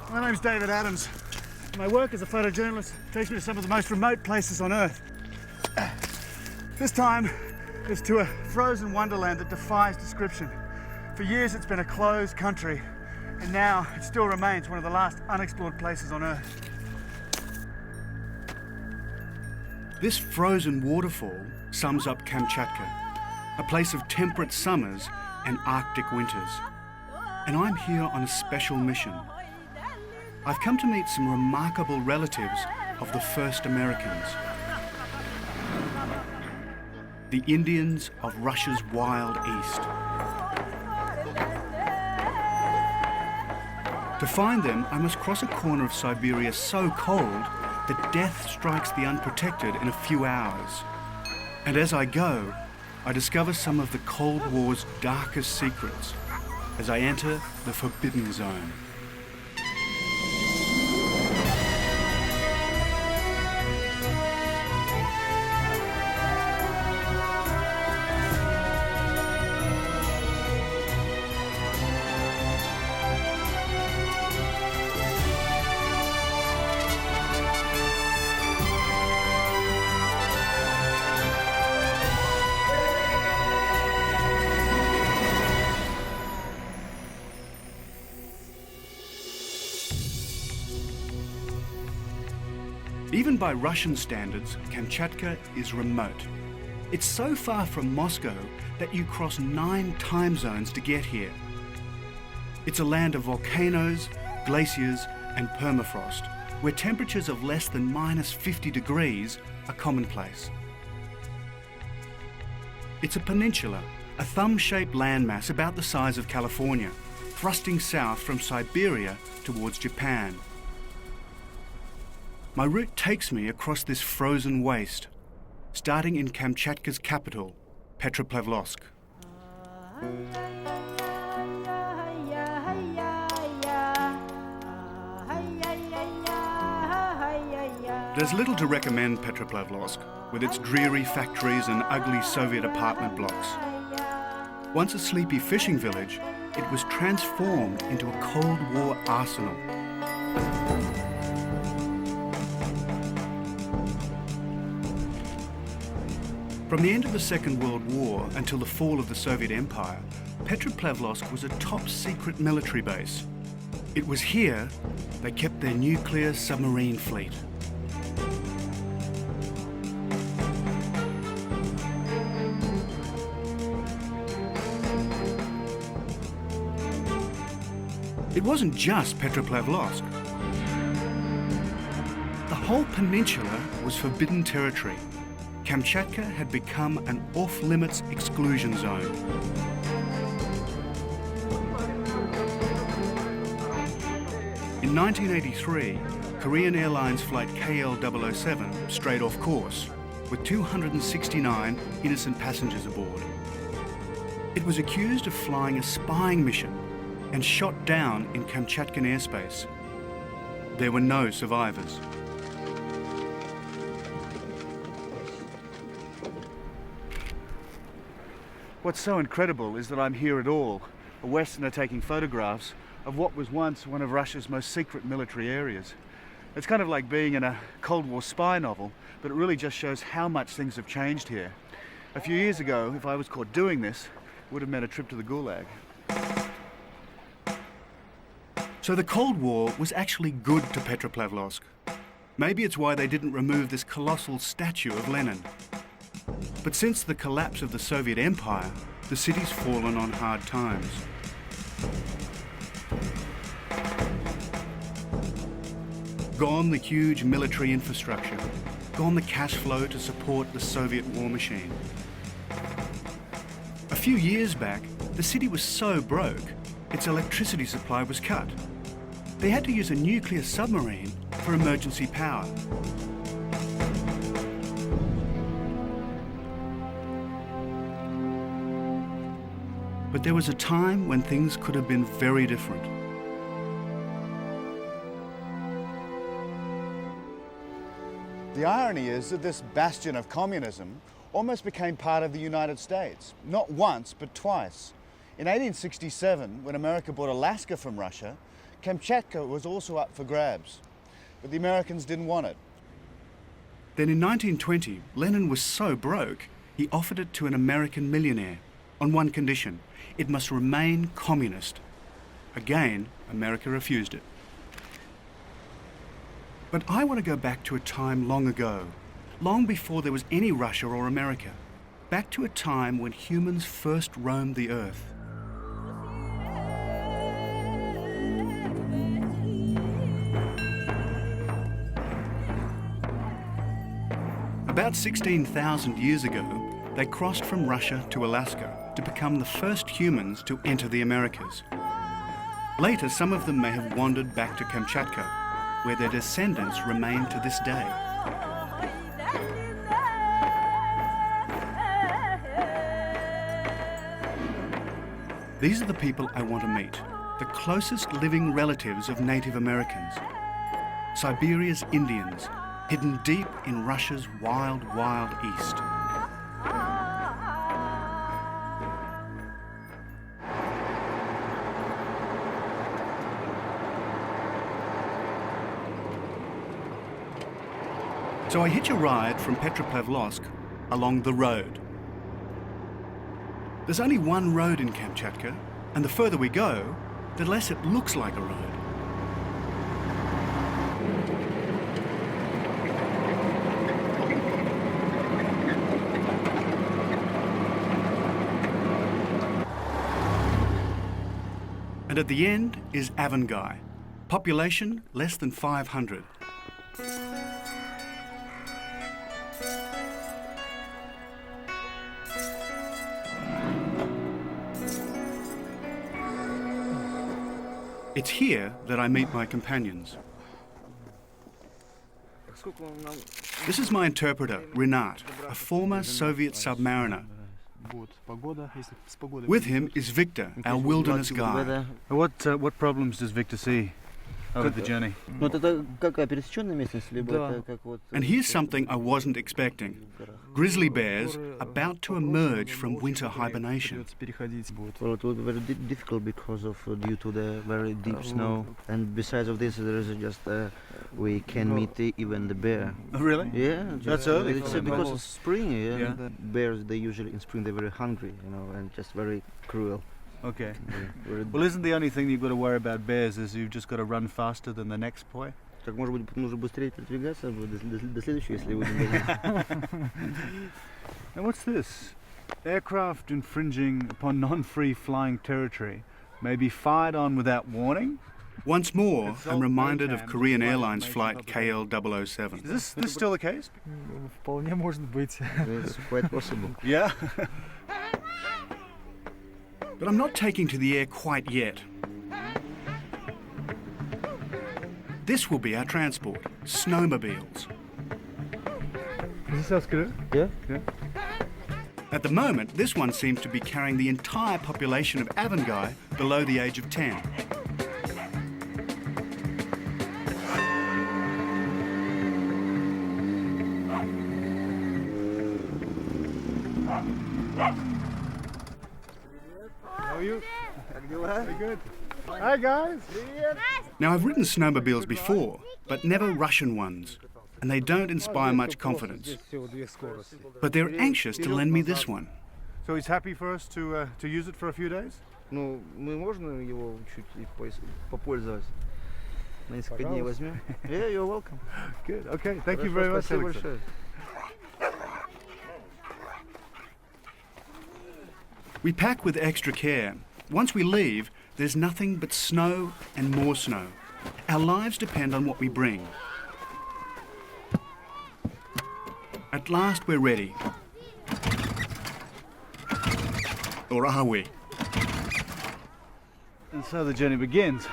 My name's David Adams. My work as a photojournalist takes me to some of the most remote places on Earth. This time, it's to a frozen wonderland that defies description. For years, it's been a closed country, and now it still remains one of the last unexplored places on Earth. This frozen waterfall sums up Kamchatka, a place of temperate summers and Arctic winters. And I'm here on a special mission. I've come to meet some remarkable relatives of the first Americans. The Indians of Russia's wild east. To find them, I must cross a corner of Siberia so cold that death strikes the unprotected in a few hours. And as I go, I discover some of the Cold War's darkest secrets as I enter the Forbidden Zone. Even by Russian standards, Kamchatka is remote. It's so far from Moscow that you cross 9 time zones to get here. It's a land of volcanoes, glaciers, and permafrost, where temperatures of less than -50 degrees are commonplace. It's a peninsula, a thumb-shaped landmass about the size of California, thrusting south from Siberia towards Japan. My route takes me across this frozen waste, starting in Kamchatka's capital, Petropavlovsk. There's little to recommend Petropavlovsk, with its dreary factories and ugly Soviet apartment blocks. Once a sleepy fishing village, it was transformed into a Cold War arsenal. From the end of the Second World War until the fall of the Soviet Empire, Petropavlovsk was a top-secret military base. It was here they kept their nuclear submarine fleet. It wasn't just Petropavlovsk. The whole peninsula was forbidden territory. Kamchatka had become an off-limits exclusion zone. In 1983, Korean Airlines flight KL007 strayed off course, with 269 innocent passengers aboard. It was accused of flying a spying mission and shot down in Kamchatkan airspace. There were no survivors. What's so incredible is that I'm here at all, a Westerner taking photographs of what was once one of Russia's most secret military areas. It's kind of like being in a Cold War spy novel, but it really just shows how much things have changed here. A few years ago, if I was caught doing this, it would have meant a trip to the Gulag. So the Cold War was actually good to Petropavlovsk. Maybe it's why they didn't remove this colossal statue of Lenin. But since the collapse of the Soviet Empire, the city's fallen on hard times. Gone the huge military infrastructure, gone the cash flow to support the Soviet war machine. A few years back, the city was so broke, its electricity supply was cut. They had to use a nuclear submarine for emergency power. But there was a time when things could have been very different. The irony is that this bastion of communism almost became part of the United States, not once, but twice. In 1867, when America bought Alaska from Russia, Kamchatka was also up for grabs, but the Americans didn't want it. Then in 1920, Lenin was so broke, he offered it to an American millionaire on one condition: it must remain communist. Again, America refused it. But I want to go back to a time long ago, long before there was any Russia or America, back to a time when humans first roamed the earth. About 16,000 years ago, they crossed from Russia to Alaska to become the first humans to enter the Americas. Later, some of them may have wandered back to Kamchatka, where their descendants remain to this day. These are the people I want to meet, the closest living relatives of Native Americans, Siberia's Indians, hidden deep in Russia's wild, wild east. So I hitch a ride from Petropavlovsk along the road. There's only one road in Kamchatka, and the further we go, the less it looks like a road. And at the end is Avangai, population less than 500. It's here that I meet my companions. This is my interpreter, Renat, a former Soviet submariner. With him is Victor, our wilderness guide. What problems does Victor see over the journey? And here's something I wasn't expecting. Grizzly bears about to emerge from winter hibernation. Well, it was very difficult because of due to the very deep snow, and besides of this, there is just we can meet even the bear. Oh, really? Yeah, That's early. It's because it's spring. Yeah, bears they usually in spring they're very hungry, you know, and just very cruel. Okay. Very Well, isn't the only thing you've got to worry about bears is you've just got to run faster than the next boy? Так может быть нужно быстрее передвигаться до следующего, если будем. Now what's this? Aircraft infringing upon non-free flying territory may be fired on without warning? Once more, I'm reminded of Korean Airlines flight KL007. Is this still the case? Вполне может быть. It's quite possible. Yeah. But I'm not taking to the air quite yet. This will be our transport, snowmobiles. Is this our scooter? Yeah. At the moment, this one seems to be carrying the entire population of Avangai below the age of 10. How are you? Very good. Hi guys. Now, I've ridden snowmobiles before, but never Russian ones, and they don't inspire much confidence. But they're anxious to lend me this one. So he's happy for us to use it for a few days? Ну, мы можно его чуть попользоваться? На несколько дней возьмем? Yeah, you're welcome. Good. Okay. Thank you very much. Спасибо Alexei. большое. We pack with extra care. Once we leave, there's nothing but snow and more snow. Our lives depend on what we bring. At last we're ready. Or are we? And so the journey begins.